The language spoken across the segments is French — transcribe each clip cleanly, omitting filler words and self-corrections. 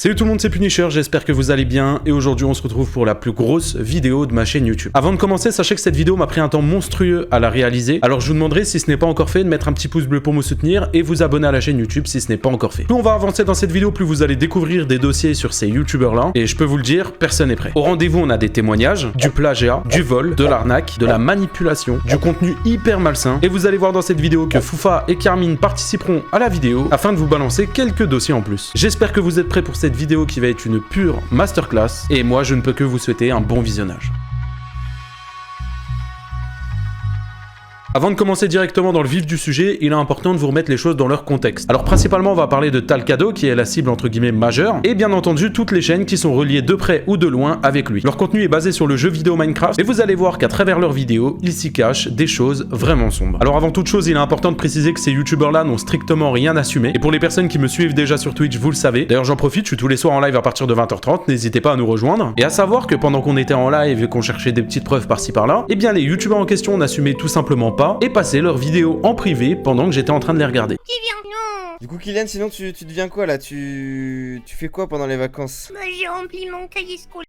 Salut tout le monde, c'est Punisher, j'espère que vous allez bien et aujourd'hui on se retrouve pour la plus grosse vidéo de ma chaîne YouTube. Avant de commencer, sachez que cette vidéo m'a pris un temps monstrueux à la réaliser, alors je vous demanderai si ce n'est pas encore fait de mettre un petit pouce bleu pour me soutenir et vous abonner à la chaîne YouTube si ce n'est pas encore fait. Plus on va avancer dans cette vidéo, plus vous allez découvrir des dossiers sur ces youtubeurs là et je peux vous le dire, personne n'est prêt. Au rendez-vous on a des témoignages, du plagiat, du vol, de l'arnaque, de la manipulation, du contenu hyper malsain et vous allez voir dans cette vidéo que Foufa et Carmine participeront à la vidéo afin de vous balancer quelques dossiers en plus. J'espère que vous êtes prêts pour cette vidéo qui va être une pure masterclass et moi je ne peux que vous souhaiter un bon visionnage. Avant de commencer directement dans le vif du sujet, il est important de vous remettre les choses dans leur contexte. Alors principalement on va parler de Talcado qui est la cible entre guillemets majeure et bien entendu toutes les chaînes qui sont reliées de près ou de loin avec lui. Leur contenu est basé sur le jeu vidéo Minecraft et vous allez voir qu'à travers leurs vidéos, il s'y cache des choses vraiment sombres. Alors avant toute chose, il est important de préciser que ces youtubeurs là n'ont strictement rien assumé et pour les personnes qui me suivent déjà sur Twitch, vous le savez. D'ailleurs j'en profite, je suis tous les soirs en live à partir de 20h30, n'hésitez pas à nous rejoindre. Et à savoir que pendant qu'on était en live et qu'on cherchait des petites preuves par-ci par-là, eh bien les youtubeurs en question n'assumaient tout simplement pas et passer leurs vidéos en privé pendant que j'étais en train de les regarder. Du coup Kylian, sinon tu deviens quoi là? Tu fais quoi pendant les vacances? Bah, j'ai rempli mon cahier scolaire.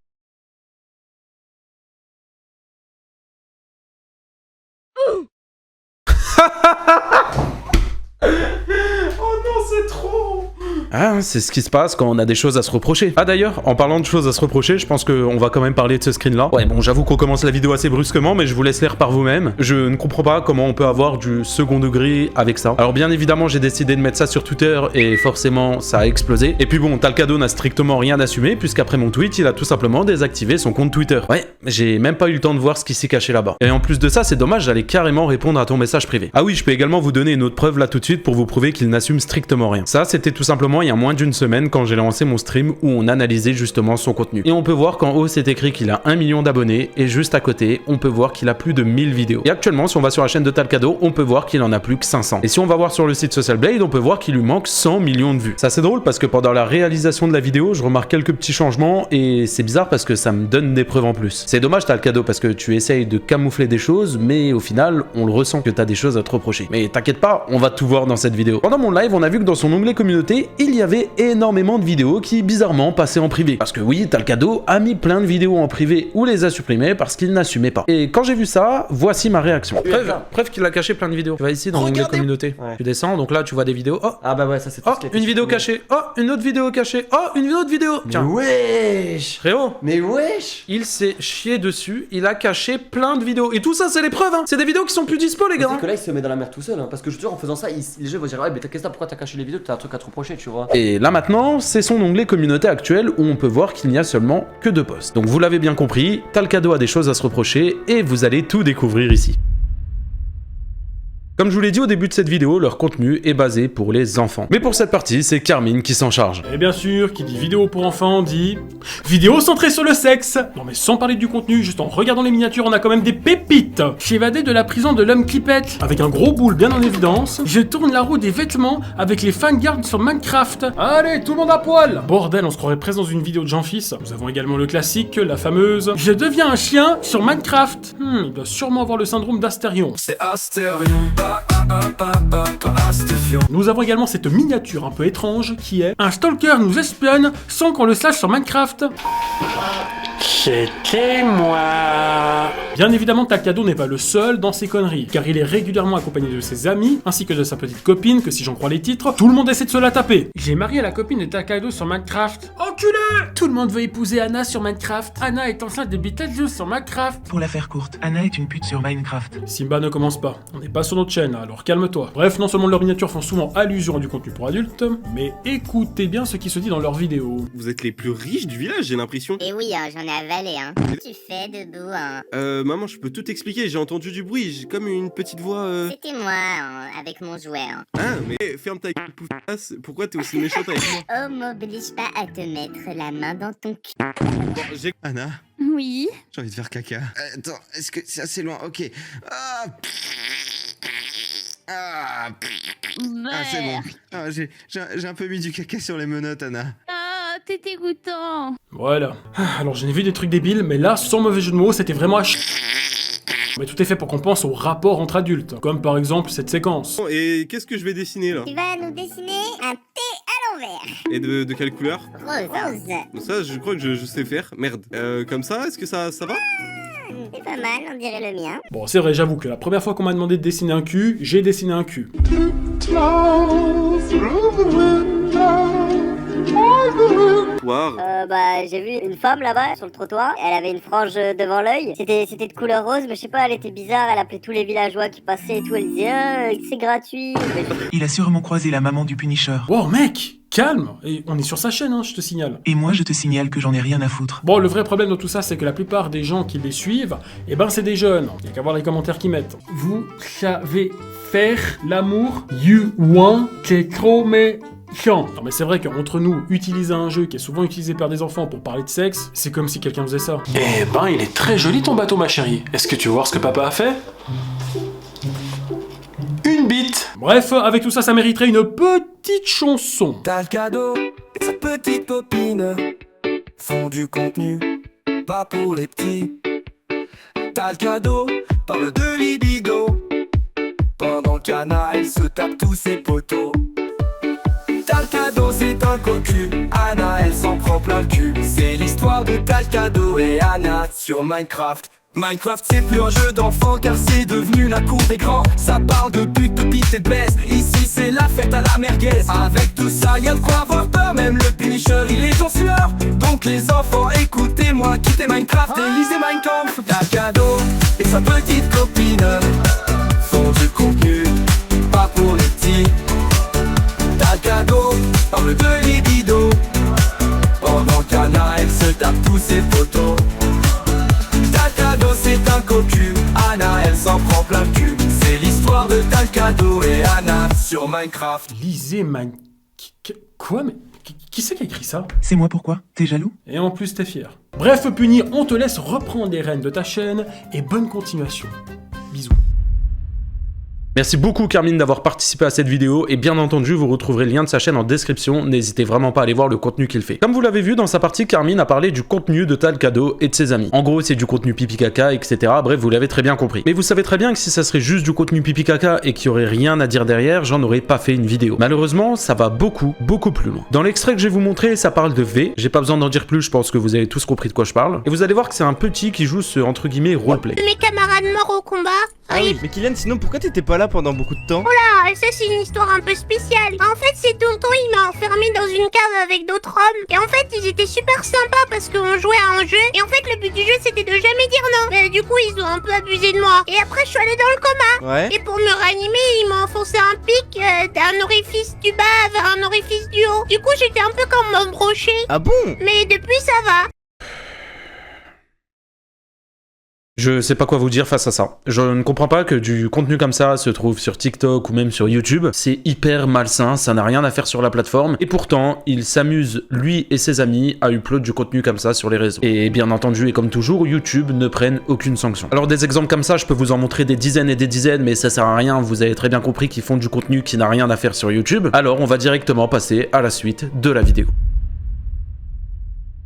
Oh non, c'est trop! Ah, c'est ce qui se passe quand on a des choses à se reprocher. Ah d'ailleurs, en parlant de choses à se reprocher, je pense qu'on va quand même parler de ce screen-là. Ouais, bon, j'avoue qu'on commence la vidéo assez brusquement, mais je vous laisse lire par vous-même. Je ne comprends pas comment on peut avoir du second degré avec ça. Alors bien évidemment, j'ai décidé de mettre ça sur Twitter et forcément, ça a explosé. Et puis bon, Talcado n'a strictement rien assumé, puisqu'après mon tweet, il a tout simplement désactivé son compte Twitter. Ouais, j'ai même pas eu le temps de voir ce qui s'y cachait là-bas. Et en plus de ça, c'est dommage, j'allais carrément répondre à ton message privé. Ah oui, je peux également vous donner une autre preuve là tout de suite pour vous prouver qu'il n'assume strictement rien. Ça, c'était tout simplement il y a moins d'une semaine quand j'ai lancé mon stream où on analysait justement son contenu. Et on peut voir qu'en haut c'est écrit qu'il a 1 million d'abonnés et juste à côté on peut voir qu'il a plus de 1000 vidéos. Et actuellement si on va sur la chaîne de Talcado on peut voir qu'il en a plus que 500. Et si on va voir sur le site Social Blade on peut voir qu'il lui manque 100 millions de vues. Ça c'est drôle parce que pendant la réalisation de la vidéo je remarque quelques petits changements et c'est bizarre parce que ça me donne des preuves en plus. C'est dommage Talcado parce que tu essayes de camoufler des choses mais au final on le ressent que t'as des choses à te reprocher. Mais t'inquiète pas, on va tout voir dans cette vidéo. Pendant mon live on a vu que dans son onglet communauté il y avait énormément de vidéos qui bizarrement passaient en privé. Parce que oui, Talcado a mis plein de vidéos en privé ou les a supprimées parce qu'il n'assumait pas. Et quand j'ai vu ça, voici ma réaction. Preuve qu'il a caché plein de vidéos. Tu vas ici dans l'onglet communauté. Ouais. Tu descends, donc là tu vois des vidéos. Oh, Ah bah ouais, ça c'est tout oh, ce qui a été une vidéo supprimé. cachée. Oh, une autre vidéo cachée. Oh, une autre vidéo. Tiens. Wesh! Frérot, Mais wesh! il s'est chié dessus, il a caché plein de vidéos. Et tout ça, c'est les preuves, hein. C'est des vidéos qui sont plus dispo, les gars. C'est que là il se met dans la merde tout seul, hein, parce que je te jure en faisant ça, les gens vont dire ouais mais qu'est-ce que t'as, pourquoi t'as caché les vidéos, t'as un truc à te reprocher, tu vois. Et là maintenant, c'est son onglet communauté actuel où on peut voir qu'il n'y a seulement que 2 posts. Donc vous l'avez bien compris, Talcado a des choses à se reprocher et vous allez tout découvrir ici. Comme je vous l'ai dit au début de cette vidéo, leur contenu est basé pour les enfants. Mais pour cette partie, c'est Carmine qui s'en charge. Et bien sûr, qui dit vidéo pour enfants dit vidéo centrée sur le sexe. Non mais sans parler du contenu, juste en regardant les miniatures, on a quand même des pépites. J'ai évadé de la prison de l'homme clipette avec un gros boule bien en évidence. Je tourne la roue des vêtements avec les fangards sur Minecraft. Allez, tout le monde à poil. Bordel, on se croirait presque dans une vidéo de Jean-Fils. Nous avons également le classique, la fameuse je deviens un chien sur Minecraft. Il doit sûrement avoir le syndrome d'Astérion. C'est Astérion. Nous avons également cette miniature un peu étrange qui est un stalker nous espionne sans qu'on le sache sur Minecraft. C'était moi. Bien évidemment, Talcado n'est pas le seul dans ses conneries, car il est régulièrement accompagné de ses amis, ainsi que de sa petite copine, que si j'en crois les titres, tout le monde essaie de se la taper. J'ai marié la copine de Talcado sur Minecraft. Enculé! Tout le monde veut épouser Anna sur Minecraft. Anna est enceinte de Beetlejuice sur Minecraft. Pour la faire courte, Anna est une pute sur Minecraft. Simba ne commence pas, on n'est pas sur notre chaîne, alors calme-toi. Bref, non seulement leurs miniatures font souvent allusion à du contenu pour adultes, mais écoutez bien ce qui se dit dans leurs vidéos. Vous êtes les plus riches du village, j'ai l'impression. Et oui, hein, j'en ai avalé, hein. Tu fais debout, hein. Maman, je peux tout expliquer, j'ai entendu du bruit, j'ai comme une petite voix. C'était moi, hein, avec mon jouet, hein. Ah, mais ferme ta gueule, pouffasse, pourquoi t'es aussi méchante avec moi? Oh, m'oblige pas à te mettre la main dans ton cul. Bon, j'ai. Anna, Oui. j'ai envie de faire caca. Attends, est-ce que c'est assez loin? Ok. Ah, c'est bon. Ah, j'ai un peu mis du caca sur les menottes, Anna. Ah, t'es dégoûtant. Voilà. Alors j'en ai vu des trucs débiles, mais là, sans mauvais jeu de mots, c'était vraiment à Mais tout est fait pour qu'on pense au rapport entre adultes, comme par exemple cette séquence. Bon, et qu'est-ce que je vais dessiner là? Tu vas nous dessiner un T à vert. Et de quelle couleur? Rose. Ça, je crois que je sais faire. Merde. Comme ça, est-ce que ça va? C'est pas mal, on dirait le mien. Bon, c'est vrai, j'avoue que la première fois qu'on m'a demandé de dessiner un cul, j'ai dessiné un cul. Wow. Bah j'ai vu une femme là-bas sur le trottoir, elle avait une frange devant l'œil, c'était de couleur rose mais je sais pas, elle était bizarre, elle appelait tous les villageois qui passaient et tout, elle disait c'est gratuit. Il a sûrement croisé la maman du Punisher. Wow, mec, calme. Et on est sur sa chaîne, hein, je te signale. Et moi, je te signale que j'en ai rien à foutre. Bon, le vrai problème dans tout ça, c'est que la plupart des gens qui les suivent, eh ben c'est des jeunes. Il y a qu'à voir les commentaires qu'ils mettent. Vous savez faire l'amour, you want, c'est trop méchant. Non mais c'est vrai qu'entre nous, utiliser un jeu qui est souvent utilisé par des enfants pour parler de sexe, c'est comme si quelqu'un faisait ça. Eh ben, il est très joli ton bateau, ma chérie. Est-ce que tu veux voir ce que papa a fait? Une bite. Bref, avec tout ça, ça mériterait une petite chanson. T'as le cadeau, sa petite copine font du contenu, pas pour les petits. T'as le cadeau, parle de libido, pendant qu'Anna elle se tape tous ses potos. T'as le cadeau, c'est un cocu, Anna elle s'en prend plein le cul. C'est l'histoire de T'as le cadeau et Anna sur Minecraft. Minecraft c'est plus un jeu d'enfant car c'est devenu la cour des grands. Ça parle de pute, de pite et de baisse. Ici c'est la fête à la merguez. Avec tout ça y'a de quoi avoir peur. Même le Punisher il est en sueur. Donc les enfants écoutez-moi, quittez Minecraft et lisez Mein Kampf. T'as cadeau et sa petite copine font du contenu, pas pour les petits. T'as cadeau, parle de libido, pendant qu'Anna elle se tape tous ses photos. C'est un cocu, Anna elle s'en prend plein le cul. C'est l'histoire de T'as le cadeau et Anna sur Minecraft. Lisez Quoi? Mais qui c'est qui a écrit ça? C'est moi, pourquoi? T'es jaloux? Et en plus t'es fier. Bref Puni, on te laisse reprendre les rênes de ta chaîne et bonne continuation. Bisous. Merci beaucoup Carmine d'avoir participé à cette vidéo et bien entendu vous retrouverez le lien de sa chaîne en description, n'hésitez vraiment pas à aller voir le contenu qu'il fait. Comme vous l'avez vu dans sa partie, Carmine a parlé du contenu de T'as le cadeau et de ses amis. En gros c'est du contenu pipi caca etc, bref vous l'avez très bien compris. Mais vous savez très bien que si ça serait juste du contenu pipi caca et qu'il y aurait rien à dire derrière, j'en aurais pas fait une vidéo. Malheureusement ça va beaucoup plus loin. Dans l'extrait que je vais vous montrer ça parle de V, j'ai pas besoin d'en dire plus, je pense que vous avez tous compris de quoi je parle. Et vous allez voir que c'est un petit qui joue ce entre guillemets roleplay. Mes camarades morts au combat. Ah oui, mais Kylian, sinon pourquoi t'étais pas là pendant beaucoup de temps? Oula, ça c'est une histoire un peu spéciale. En fait, c'est tonton, il m'a enfermé dans une cave avec d'autres hommes. Et en fait, ils étaient super sympas parce qu'on jouait à un jeu. Et en fait, le but du jeu, c'était de jamais dire non. Mais du coup, ils ont un peu abusé de moi. Et après, je suis allée dans le coma. Ouais. Et pour me réanimer, ils m'ont enfoncé un pic d'un orifice du bas vers un orifice du haut. Du coup, j'étais un peu comme un brochet. Ah bon? Mais depuis, ça va. Je sais pas quoi vous dire face à ça. Je ne comprends pas que du contenu comme ça se trouve sur TikTok ou même sur YouTube. C'est hyper malsain, ça n'a rien à faire sur la plateforme. Et pourtant, il s'amuse, lui et ses amis, à upload du contenu comme ça sur les réseaux. Et bien entendu, et comme toujours, YouTube ne prenne aucune sanction. Alors des exemples comme ça, je peux vous en montrer des dizaines et des dizaines, mais ça sert à rien, vous avez très bien compris qu'ils font du contenu qui n'a rien à faire sur YouTube. Alors on va directement passer à la suite de la vidéo.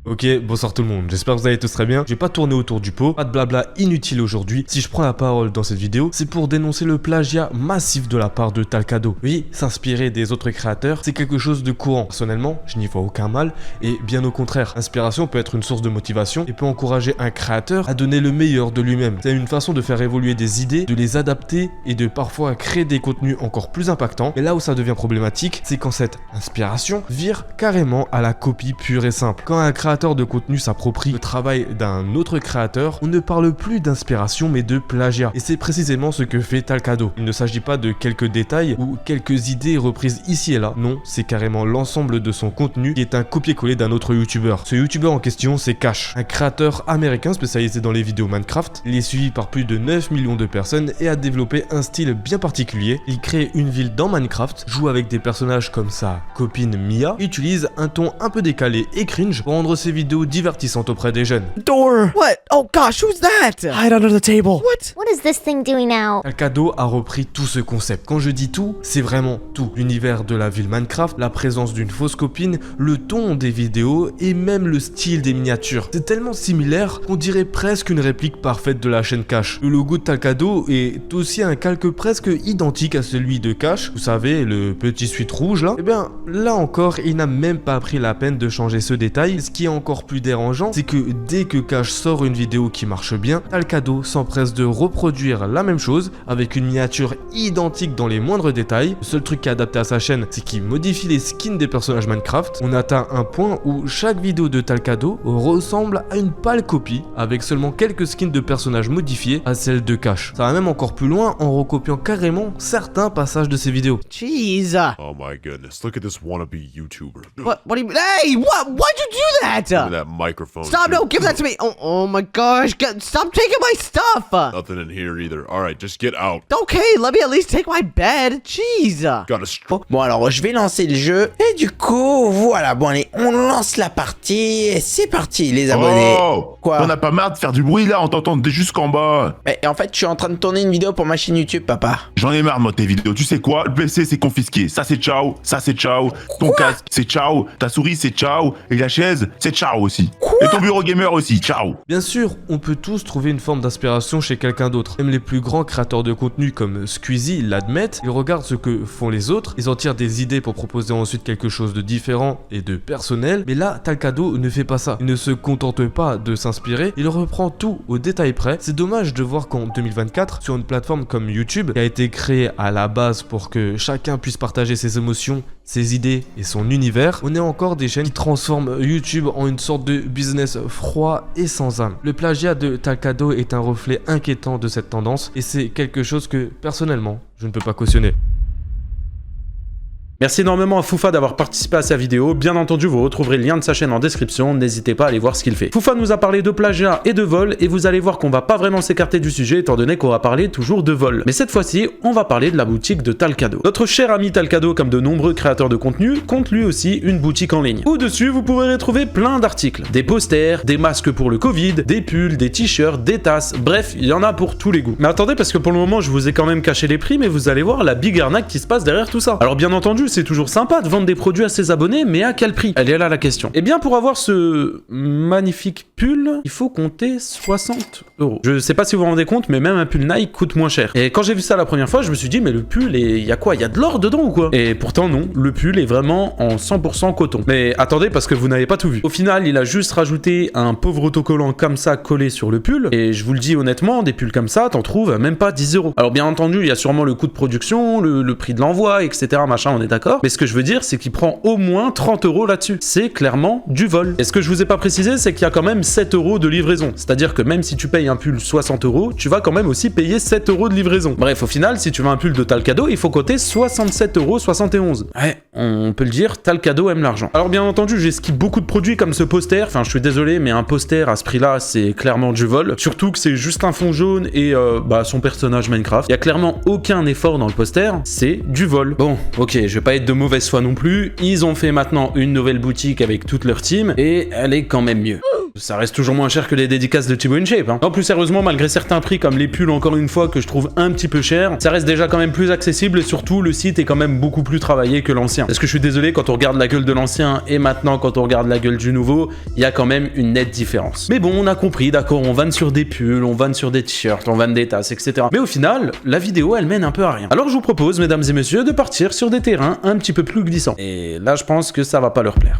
Ok, bonsoir tout le monde, j'espère que vous allez tous très bien. Je vais pas tourner autour du pot, pas de blabla inutile aujourd'hui. Si je prends la parole dans cette vidéo, c'est pour dénoncer le plagiat massif de la part de T'as le cadeau. Oui, s'inspirer des autres créateurs, c'est quelque chose de courant. Personnellement, je n'y vois aucun mal, et bien au contraire. L'inspiration peut être une source de motivation et peut encourager un créateur à donner le meilleur de lui-même. C'est une façon de faire évoluer des idées, de les adapter et de parfois créer des contenus encore plus impactants. Mais là où ça devient problématique, c'est quand cette inspiration vire carrément à la copie pure et simple. Quand un créateur de contenu s'approprie le travail d'un autre créateur, on ne parle plus d'inspiration mais de plagiat. Et c'est précisément ce que fait T'as le cadeau. Il ne s'agit pas de quelques détails ou quelques idées reprises ici et là. Non, c'est carrément l'ensemble de son contenu qui est un copier-coller d'un autre youtubeur. Ce youtubeur en question, c'est Cash, un créateur américain spécialisé dans les vidéos Minecraft. Il est suivi par plus de 9 millions de personnes et a développé un style bien particulier. Il crée une ville dans Minecraft, joue avec des personnages comme sa copine Mia, utilise un ton un peu décalé et cringe pour rendre ses ses vidéos divertissantes auprès des jeunes. Door! What? Oh gosh, who's that? Hide under the table. What is this thing doing now? Talkado a repris tout ce concept. Quand je dis tout, c'est vraiment tout. L'univers de la ville Minecraft, la présence d'une fausse copine, le ton des vidéos et même le style des miniatures. C'est tellement similaire qu'on dirait presque une réplique parfaite de la chaîne Cash. Le logo de Talkado est aussi un calque presque identique à celui de Cash. Vous savez, le petit suite rouge là. Et bien, là encore, il n'a même pas pris la peine de changer ce détail. Ce qui est encore plus dérangeant, c'est que dès que Cash sort une vidéo qui marche bien, Talkado s'empresse de reproduire la même chose avec une miniature identique dans les moindres détails. Le seul truc qui est adapté à sa chaîne, c'est qu'il modifie les skins des personnages Minecraft. On atteint un point où chaque vidéo de Talkado ressemble à une pâle copie avec seulement quelques skins de personnages modifiés à celle de Cash. Ça va même encore plus loin en recopiant carrément certains passages de ses vidéos. Jeez. Oh my goodness, look at this wannabe YouTuber. What do you mean? Hey, what? Why'd you do that? Look at that microphone. Stop, no, give that to me. Oh my gosh, stop taking my stuff. Nothing in here either. Alright, just get out. Okay, let me at least take my bed. Jeez. Bon alors je vais lancer le jeu et du coup voilà, bon allez, on lance la partie et c'est parti les abonnés. Oh, quoi? On n'a pas marre de faire du bruit là, on t'entend jusqu'en bas. Et en fait je suis en train de tourner une vidéo pour ma chaîne YouTube papa. J'en ai marre de moi tes vidéos, tu sais quoi? Le PC c'est confisqué, ça c'est ciao, ça c'est ciao, ton casque c'est ciao, ta souris c'est ciao, et la chaise c'est ciao aussi. Et ton bureau gamer aussi, ciao. Bien sûr, on peut tous trouver une forme d'inspiration chez quelqu'un d'autre. Même les plus grands créateurs de contenu comme Squeezie l'admettent, ils regardent ce que font les autres, ils en tirent des idées pour proposer ensuite quelque chose de différent et de personnel, mais là, Talkado ne fait pas ça. Il ne se contente pas de s'inspirer, il reprend tout au détail près. C'est dommage de voir qu'en 2024, sur une plateforme comme YouTube, qui a été créée à la base pour que chacun puisse partager ses émotions, ses idées et son univers, on est encore des chaînes qui transforment YouTube en une sorte de business froid et sans âme. Le plagiat de Talkado est un reflet inquiétant de cette tendance et c'est quelque chose que, personnellement, je ne peux pas cautionner. Merci énormément à Foufa d'avoir participé à sa vidéo. Bien entendu, vous retrouverez le lien de sa chaîne en description. N'hésitez pas à aller voir ce qu'il fait. Foufa nous a parlé de plagiat et de vol et vous allez voir qu'on va pas vraiment s'écarter du sujet étant donné qu'on va parler toujours de vol. Mais cette fois-ci, on va parler de la boutique de Talkado. Notre cher ami Talkado, comme de nombreux créateurs de contenu, compte lui aussi une boutique en ligne. Au-dessus, vous pourrez retrouver plein d'articles. Des posters, des masques pour le Covid, des pulls, des t-shirts, des tasses. Bref, il y en a pour tous les goûts. Mais attendez, parce que pour le moment, je vous ai quand même caché les prix, mais vous allez voir la big arnaque qui se passe derrière tout ça. Alors bien entendu, c'est toujours sympa de vendre des produits à ses abonnés, mais à quel prix? Elle est là la question. Eh bien, pour avoir ce magnifique pull, il faut compter 60 €. Je sais pas si vous vous rendez compte, mais même un pull Nike coûte moins cher. Et quand j'ai vu ça la première fois, je me suis dit, mais le pull, il y a quoi? Il y a de l'or dedans ou quoi? Et pourtant non, le pull est vraiment en 100% coton. Mais attendez, parce que vous n'avez pas tout vu. Au final, il a juste rajouté un pauvre autocollant comme ça collé sur le pull, et je vous le dis honnêtement, des pulls comme ça, t'en trouves même pas 10 €. Alors bien entendu, il y a sûrement le coût de production, le prix de l'envoi, etc. machin, on est d'accord. Mais ce que je veux dire, c'est qu'il prend au moins 30 € là-dessus. C'est clairement du vol. Et ce que je vous ai pas précisé, c'est qu'il y a quand même 7 € de livraison. C'est-à-dire que même si tu payes un pull 60 €, tu vas quand même aussi payer 7 € de livraison. Bref, au final, si tu veux un pull de Talkado, il faut coter 67,71 €. Ouais, on peut le dire, Talkado aime l'argent. Alors bien entendu, j'ai skip beaucoup de produits comme ce poster. Enfin, je suis désolé, mais un poster à ce prix-là, c'est clairement du vol. Surtout que c'est juste un fond jaune et son personnage Minecraft. Il y a clairement aucun effort dans le poster. C'est du vol. Bon, ok, je vais pas être de mauvaise foi non plus. Ils ont fait maintenant une nouvelle boutique avec toute leur team et elle est quand même mieux. Ça reste toujours moins cher que les dédicaces de Thibaut InShape, hein. Non, plus sérieusement, malgré certains prix comme les pulls, encore une fois, que je trouve un petit peu cher, ça reste déjà quand même plus accessible et surtout, le site est quand même beaucoup plus travaillé que l'ancien. Parce que je suis désolé, quand on regarde la gueule de l'ancien et maintenant quand on regarde la gueule du nouveau, il y a quand même une nette différence. Mais bon, on a compris, d'accord, on vanne sur des pulls, on vanne sur des t-shirts, on vanne des tasses, etc. Mais au final, la vidéo, elle mène un peu à rien. Alors je vous propose, mesdames et messieurs, de partir sur des terrains un petit peu plus glissants. Et là, je pense que ça va pas leur plaire.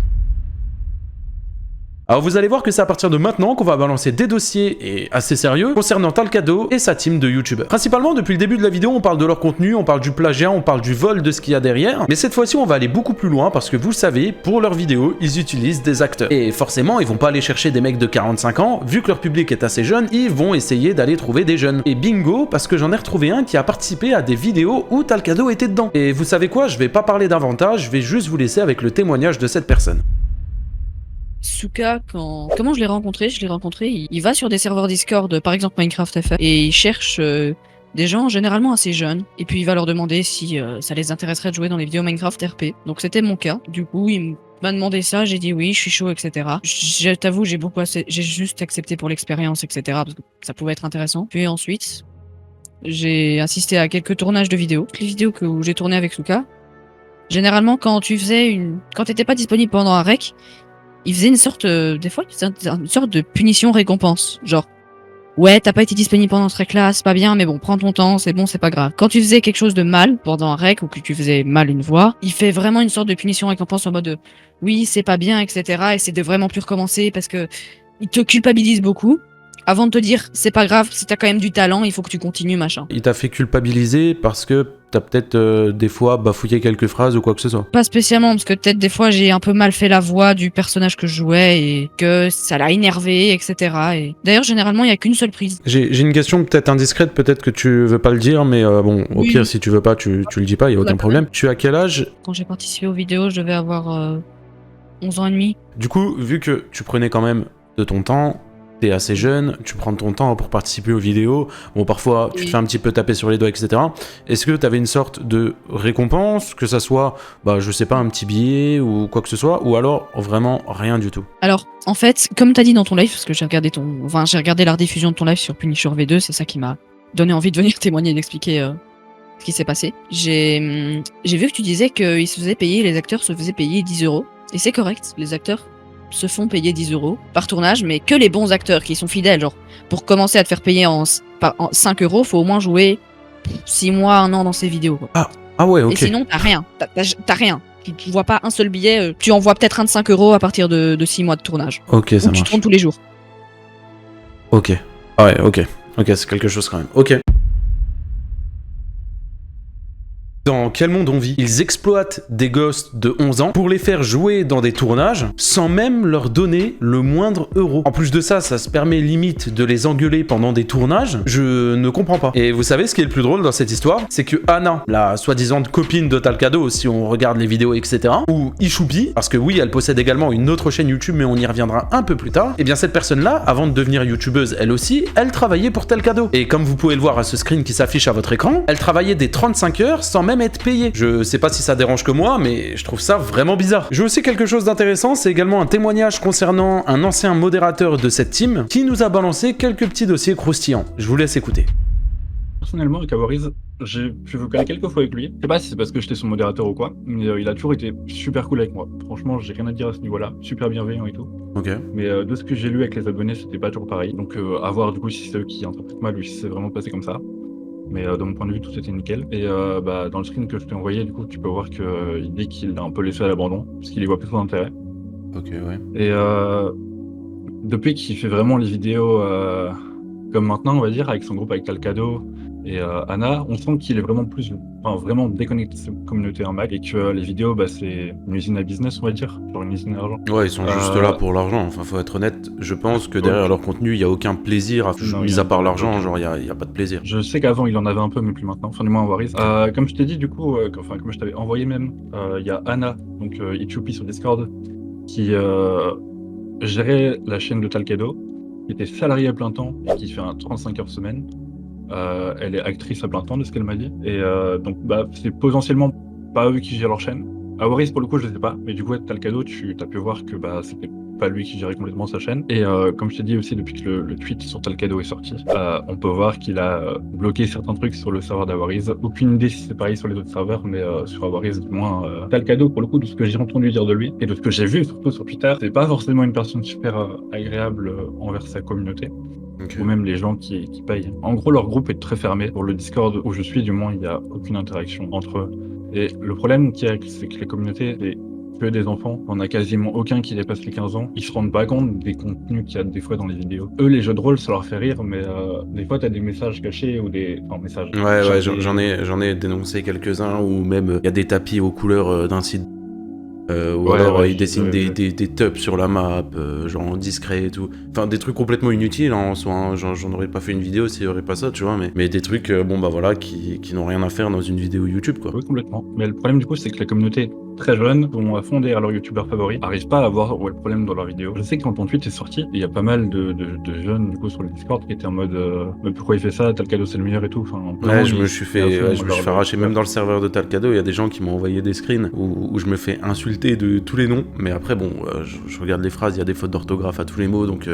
Alors vous allez voir que c'est à partir de maintenant qu'on va balancer des dossiers et assez sérieux concernant Talkado et sa team de youtubeurs. Principalement depuis le début de la vidéo on parle de leur contenu, on parle du plagiat, on parle du vol de ce qu'il y a derrière, mais cette fois-ci on va aller beaucoup plus loin parce que vous le savez, pour leurs vidéos ils utilisent des acteurs. Et forcément ils vont pas aller chercher des mecs de 45 ans, vu que leur public est assez jeune, ils vont essayer d'aller trouver des jeunes. Et bingo, parce que j'en ai retrouvé un qui a participé à des vidéos où Talkado était dedans. Et vous savez quoi, je vais pas parler davantage, je vais juste vous laisser avec le témoignage de cette personne. Suka, comment je l'ai rencontré? Je l'ai rencontré, il va sur des serveurs Discord, par exemple Minecraft FR, et il cherche des gens généralement assez jeunes, et puis il va leur demander si ça les intéresserait de jouer dans les vidéos Minecraft RP. Donc c'était mon cas, du coup il m'a demandé ça, j'ai dit oui, je suis chaud, etc. Je t'avoue, j'ai juste accepté pour l'expérience, etc. Parce que ça pouvait être intéressant. Puis ensuite, j'ai assisté à quelques tournages de vidéos. Les vidéos que j'ai tournées avec Souka, généralement, quand t'étais pas disponible pendant un rec, il faisait une sorte, des fois, une sorte de punition-récompense. Genre, ouais, t'as pas été disponible pendant ce rec-là, c'est pas bien, mais bon, prends ton temps, c'est bon, c'est pas grave. Quand tu faisais quelque chose de mal pendant un rec ou que tu faisais mal une voix, il fait vraiment une sorte de punition-récompense en mode de, oui, c'est pas bien, etc. Essaie de vraiment plus recommencer parce que il te culpabilise beaucoup. Avant de te dire, c'est pas grave, si t'as quand même du talent, il faut que tu continues, machin. Il t'a fait culpabiliser parce que t'as peut-être des fois bafouillé quelques phrases ou quoi que ce soit. Pas spécialement, parce que peut-être des fois j'ai un peu mal fait la voix du personnage que je jouais et que ça l'a énervé, etc. Et d'ailleurs, généralement, il y a qu'une seule prise. J'ai une question peut-être indiscrète, peut-être que tu veux pas le dire, mais bon, au Oui. pire, si tu veux pas, tu le dis pas, y a aucun problème. Tu as quel âge? Quand j'ai participé aux vidéos, je devais avoir 11 ans et demi. Du coup, vu que tu prenais quand même de ton temps, t'es assez jeune, tu prends ton temps pour participer aux vidéos, bon parfois tu te fais un petit peu taper sur les doigts, etc. Est-ce que t'avais une sorte de récompense, que ça soit, bah je sais pas, un petit billet ou quoi que ce soit, ou alors vraiment rien du tout? Alors, en fait, comme t'as dit dans ton live, parce que j'ai regardé la rediffusion de ton live sur Punisher V2, c'est ça qui m'a donné envie de venir témoigner et d'expliquer ce qui s'est passé. J'ai vu que tu disais que les acteurs se faisaient payer 10 €, et c'est correct, les acteurs se font payer 10 € par tournage, mais que les bons acteurs qui sont fidèles, genre, pour commencer à te faire payer en 5 €, faut au moins jouer 6 mois, 1 an dans ces vidéos, quoi. Ah ouais, ok. Et sinon, t'as rien. T'as rien. Tu vois pas un seul billet, tu envoies peut-être un de 5 € à partir de 6 mois de tournage. Ok, ça Ou tu marche. tournes tous les jours. Ok. Ah ouais, ok. Ok, c'est quelque chose quand même. Ok. Dans quel monde on vit? Ils exploitent des gosses de 11 ans pour les faire jouer dans des tournages sans même leur donner le moindre euro. En plus de ça, ça se permet limite de les engueuler pendant des tournages. Je ne comprends pas. Et vous savez ce qui est le plus drôle dans cette histoire? C'est que Anna, la soi-disant copine de Talcado, si on regarde les vidéos, etc., ou Ishupi, parce que oui, elle possède également une autre chaîne YouTube, mais on y reviendra un peu plus tard, et bien cette personne-là, avant de devenir youtubeuse elle aussi, elle travaillait pour Talcado. Et comme vous pouvez le voir à ce screen qui s'affiche à votre écran, elle travaillait des 35 heures sans même être payée. Je sais pas si ça dérange que moi, mais je trouve ça vraiment bizarre. J'ai aussi quelque chose d'intéressant, c'est également un témoignage concernant un ancien modérateur de cette team qui nous a balancé quelques petits dossiers croustillants. Je vous laisse écouter. Personnellement, avec Avoriz, je vous connais quelques fois avec lui. Je sais pas si c'est parce que j'étais son modérateur ou quoi, mais il a toujours été super cool avec moi. Franchement, j'ai rien à dire à ce niveau-là. Super bienveillant et tout. Ok. Mais de ce que j'ai lu avec les abonnés, c'était pas toujours pareil. Donc à voir du coup si c'est eux qui interprètent mal ou si c'est vraiment passé comme ça. Mais de mon point de vue, tout était nickel. Et dans le screen que je t'ai envoyé, du coup, tu peux voir qu'il dit qu'il a un peu laissé à l'abandon, parce qu'il y voit plus son intérêt. Ok, ouais. Et depuis qu'il fait vraiment les vidéos comme maintenant, on va dire, avec son groupe, avec Talcado et Anna, on sent qu'il est vraiment vraiment déconnecté de sa communauté en mag, et que les vidéos, c'est une usine à business, on va dire, genre une usine à argent. Ouais, ils sont juste là pour l'argent. Enfin, faut être honnête, je pense que derrière leur contenu, il y a aucun plaisir, mis à part l'argent, genre, il y a pas de plaisir. Je sais qu'avant, il en avait un peu, mais plus maintenant. Enfin, du moins, Warriors. Comme je t'ai dit, du coup, comme je t'avais envoyé même, il y a Anna, donc Ichupi sur Discord, qui gérait la chaîne de Talcado, qui était salariée à plein temps et qui fait un 35 heures semaine. Elle est actrice à plein temps de ce qu'elle m'a dit. Et donc, c'est potentiellement pas eux qui gèrent leur chaîne. À Warriors, pour le coup, je sais pas. Mais du coup, Talcado, tu as pu voir que c'était pas lui qui gérait complètement sa chaîne. Et comme je t'ai dit aussi, depuis que le tweet sur Talcado est sorti, on peut voir qu'il a bloqué certains trucs sur le serveur d'Avariz. Aucune idée si c'est pareil sur les autres serveurs, mais sur Avariz, du moins, Talcado, pour le coup, de ce que j'ai entendu dire de lui et de ce que j'ai vu surtout sur Twitter, c'est pas forcément une personne super agréable envers sa communauté. Okay. Ou même les gens qui payent. En gros, leur groupe est très fermé. Pour le Discord où je suis, du moins, il n'y a aucune interaction entre eux. Et le problème qu'il y a, c'est que les communautés, c'est que des enfants. On a quasiment aucun qui dépasse les 15 ans. Ils se rendent pas compte des contenus qu'il y a des fois dans les vidéos. Eux, les jeux de rôle, ça leur fait rire, mais des fois, t'as des messages cachés ou des... Enfin, messages... Ouais, j'en ai dénoncé quelques-uns, ou même il y a des tapis aux couleurs d'un site. Ou alors ils dessinent des tubs sur la map, genre en discret et tout. Enfin, des trucs complètement inutiles en soi, hein. J'en aurais pas fait une vidéo s'il y aurait pas ça, tu vois, mais des trucs, qui n'ont rien à faire dans une vidéo YouTube, quoi. Oui, complètement. Mais le problème, du coup, c'est que la communauté très jeunes, sont à fond derrière leur youtubeur favori, n'arrivent pas à voir où est le problème dans leur vidéo. Je sais que quand ton tweet est sorti, il y a pas mal de jeunes du coup sur le Discord qui étaient en mode mais pourquoi il fait ça, Talcado c'est le meilleur et tout. Enfin, ouais, je me suis fait arracher même dans le serveur de Talcado, il y a des gens qui m'ont envoyé des screens où je me fais insulter de tous les noms, mais après bon, je regarde les phrases, il y a des fautes d'orthographe à tous les mots, donc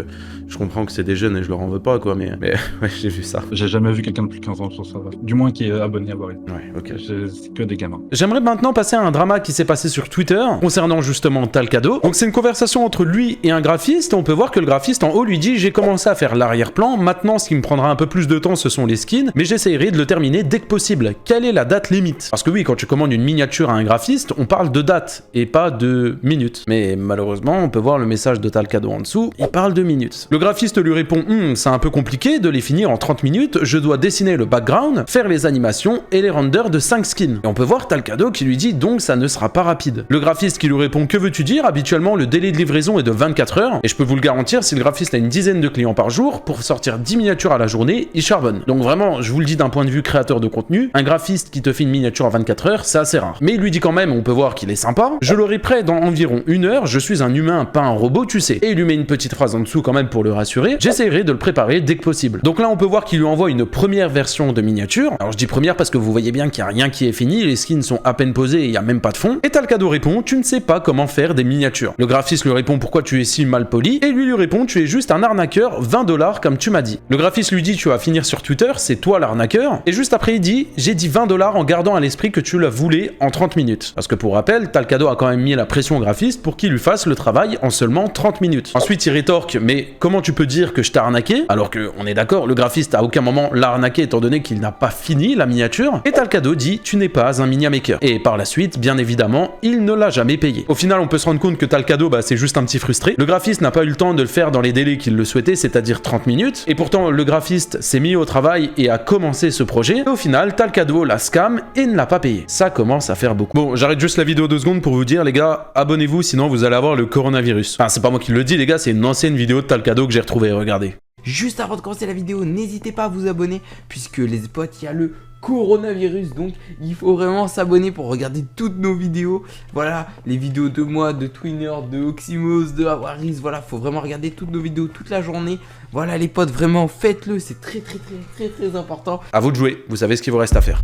je comprends que c'est des jeunes et je leur en veux pas quoi, mais ouais, j'ai vu ça. J'ai jamais vu quelqu'un de plus de 15 ans sur ça, du moins qui est abonné à Warriors. Ouais, ok. C'est que des gamins. J'aimerais maintenant passer à un drama qui s'est passé sur Twitter concernant justement Talcado. Donc c'est une conversation entre lui et un graphiste. On peut voir que le graphiste en haut lui dit: j'ai commencé à faire l'arrière-plan, maintenant ce qui me prendra un peu plus de temps ce sont les skins, mais j'essaierai de le terminer dès que possible. Quelle est la date limite? Parce que oui, quand tu commandes une miniature à un graphiste, on parle de date et pas de minutes. Mais malheureusement, on peut voir le message de Talcado en dessous, il parle de minutes. Le graphiste lui répond: c'est un peu compliqué de les finir en 30 minutes, je dois dessiner le background, faire les animations et les renders de 5 skins. Et on peut voir Talcado qui lui dit: donc ça ne sera pas rapide. Le graphiste qui lui répond: que veux-tu dire? Habituellement le délai de livraison est de 24 heures, et je peux vous le garantir, si le graphiste a une dizaine de clients par jour, pour sortir 10 miniatures à la journée, il charbonne. Donc vraiment, je vous le dis d'un point de vue créateur de contenu, un graphiste qui te fait une miniature à 24 heures, c'est assez rare. Mais il lui dit quand même, on peut voir qu'il est sympa: je l'aurai prêt dans environ 1 heure, je suis un humain, pas un robot, tu sais. Et il lui met une petite phrase en dessous quand même pour le rassurer: j'essaierai de le préparer dès que possible. Donc là, on peut voir qu'il lui envoie une première version de miniature. Alors je dis première parce que vous voyez bien qu'il n'y a rien qui est fini, les skins sont à peine posés et il n'y a même pas de fond. Et Talcado répond: tu ne sais pas comment faire des miniatures. Le graphiste lui répond: pourquoi tu es si mal poli? Et lui répond: tu es juste un arnaqueur, 20 $ comme tu m'as dit. Le graphiste lui dit: tu vas finir sur Twitter, c'est toi l'arnaqueur. Et juste après il dit: j'ai dit 20 $ en gardant à l'esprit que tu la voulais en 30 minutes. Parce que pour rappel, Talcado a quand même mis la pression au graphiste pour qu'il lui fasse le travail en seulement 30 minutes. Ensuite il rétorque: mais comment tu peux dire que je t'ai arnaqué? Alors que, on est d'accord, le graphiste à aucun moment l'a arnaqué étant donné qu'il n'a pas fini la miniature. Et Talcado dit: tu n'es pas un miniamaker. Et par la suite, bien évidemment, il ne l'a jamais payé. Au final, on peut se rendre compte que Talcado, c'est juste un petit frustré. Le graphiste n'a pas eu le temps de le faire dans les délais qu'il le souhaitait, c'est-à-dire 30 minutes. Et pourtant, le graphiste s'est mis au travail et a commencé ce projet. Et au final, Talcado l'a scam et ne l'a pas payé. Ça commence à faire beaucoup. Bon, j'arrête juste la vidéo 2 secondes pour vous dire, les gars, abonnez-vous, sinon vous allez avoir le coronavirus. Enfin, c'est pas moi qui le dis, les gars, c'est une ancienne vidéo de Talcado que j'ai retrouvée, regardez. Juste avant de commencer la vidéo, n'hésitez pas à vous abonner, puisque les potes, il y a le coronavirus, donc il faut vraiment s'abonner pour regarder toutes nos vidéos. Voilà, les vidéos de moi, de Twinner, de Oxymos, de Awaris, voilà, faut vraiment regarder toutes nos vidéos toute la journée. Voilà les potes, vraiment faites-le, c'est très important. À vous de jouer, vous savez ce qu'il vous reste à faire.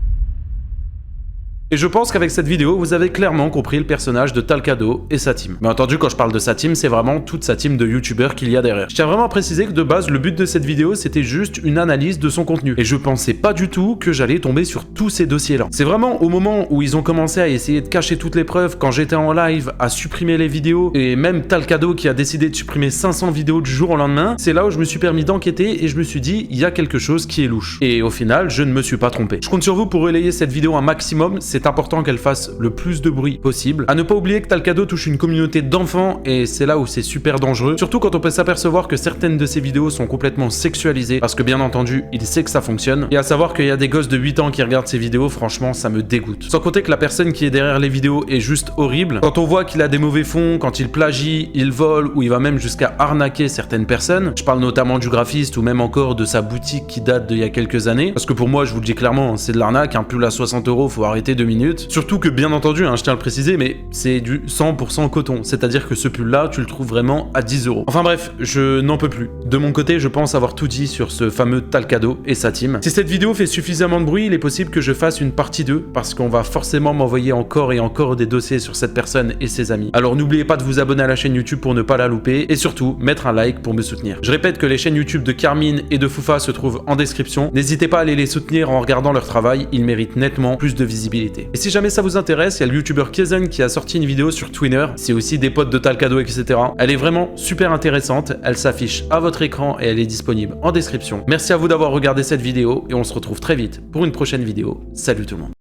Et je pense qu'avec cette vidéo, vous avez clairement compris le personnage de Talcado et sa team. Mais entendu, quand je parle de sa team, c'est vraiment toute sa team de youtubeurs qu'il y a derrière. Je tiens vraiment à préciser que de base, le but de cette vidéo, c'était juste une analyse de son contenu. Et je pensais pas du tout que j'allais tomber sur tous ces dossiers-là. C'est vraiment au moment où ils ont commencé à essayer de cacher toutes les preuves, quand j'étais en live, à supprimer les vidéos, et même Talcado qui a décidé de supprimer 500 vidéos du jour au lendemain, c'est là où je me suis permis d'enquêter et je me suis dit, il y a quelque chose qui est louche. Et au final, je ne me suis pas trompé. Je compte sur vous pour relayer cette vidéo un maximum, c'est important qu'elle fasse le plus de bruit possible. À ne pas oublier que Talcado touche une communauté d'enfants et c'est là où c'est super dangereux, surtout quand on peut s'apercevoir que certaines de ses vidéos sont complètement sexualisées, parce que bien entendu, il sait que ça fonctionne, et à savoir qu'il y a des gosses de 8 ans qui regardent ses vidéos, franchement, ça me dégoûte. Sans compter que la personne qui est derrière les vidéos est juste horrible. Quand on voit qu'il a des mauvais fonds, quand il plagie, il vole, ou il va même jusqu'à arnaquer certaines personnes, je parle notamment du graphiste ou même encore de sa boutique qui date d'il y a quelques années, parce que pour moi, je vous le dis clairement, c'est de l'arnaque, un pull à 60 €, faut arrêter 2 minutes. Surtout que, bien entendu, je tiens à le préciser, mais c'est du 100% coton. C'est-à-dire que ce pull-là, tu le trouves vraiment à 10 €. Enfin bref, je n'en peux plus. De mon côté, je pense avoir tout dit sur ce fameux Talcado et sa team. Si cette vidéo fait suffisamment de bruit, il est possible que je fasse une partie 2, parce qu'on va forcément m'envoyer encore et encore des dossiers sur cette personne et ses amis. Alors n'oubliez pas de vous abonner à la chaîne YouTube pour ne pas la louper, et surtout, mettre un like pour me soutenir. Je répète que les chaînes YouTube de Carmine et de Foufa se trouvent en description. N'hésitez pas à aller les soutenir en regardant leur travail, ils méritent nettement plus de visibilité. Et si jamais ça vous intéresse, il y a le youtubeur Kiezen qui a sorti une vidéo sur Twinner, c'est aussi des potes de Talcado, etc. Elle est vraiment super intéressante, elle s'affiche à votre écran et elle est disponible en description. Merci à vous d'avoir regardé cette vidéo et on se retrouve très vite pour une prochaine vidéo. Salut tout le monde.